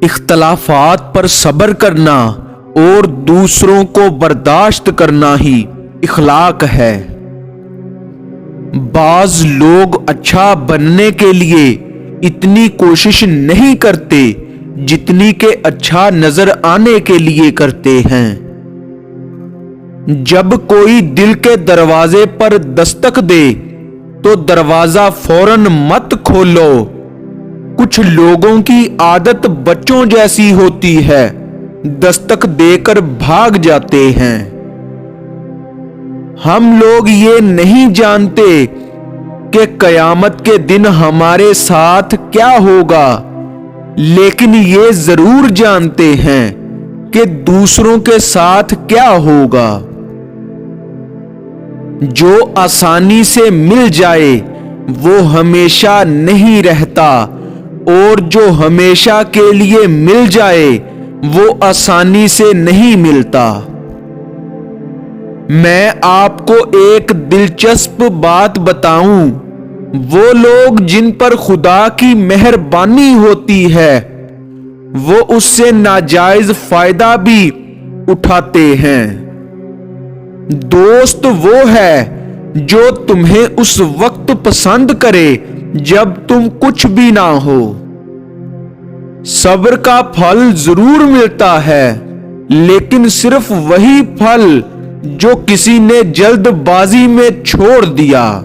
اختلافات پر صبر کرنا اور دوسروں کو برداشت کرنا ہی اخلاق ہے۔ بعض لوگ اچھا بننے کے لیے اتنی کوشش نہیں کرتے جتنی کہ اچھا نظر آنے کے لیے کرتے ہیں۔ جب کوئی دل کے دروازے پر دستک دے تو دروازہ فوراً مت کھولو۔ کچھ لوگوں کی عادت بچوں جیسی ہوتی ہے، دستک دے کر بھاگ جاتے ہیں۔ ہم لوگ یہ نہیں جانتے کہ قیامت کے دن ہمارے ساتھ کیا ہوگا، لیکن یہ ضرور جانتے ہیں کہ دوسروں کے ساتھ کیا ہوگا۔ جو آسانی سے مل جائے وہ ہمیشہ نہیں رہتا، اور جو ہمیشہ کے لیے مل جائے وہ آسانی سے نہیں ملتا۔ میں آپ کو ایک دلچسپ بات بتاؤں، وہ لوگ جن پر خدا کی مہربانی ہوتی ہے وہ اس سے ناجائز فائدہ بھی اٹھاتے ہیں۔ دوست وہ ہے جو تمہیں اس وقت پسند کرے جب تم کچھ بھی نہ ہو۔ صبر کا پھل ضرور ملتا ہے، لیکن صرف وہی پھل جو کسی نے جلد بازی میں چھوڑ دیا۔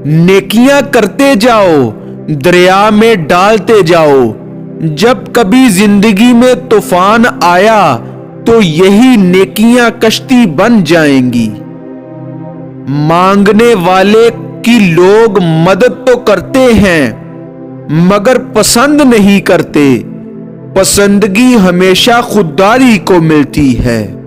نیکیاں کرتے جاؤ، دریا میں ڈالتے جاؤ۔ جب کبھی زندگی میں طوفان آیا تو یہی نیکیاں کشتی بن جائیں گی۔ مانگنے والے کی لوگ مدد تو کرتے ہیں مگر پسند نہیں کرتے۔ پسندگی ہمیشہ خودداری کو ملتی ہے۔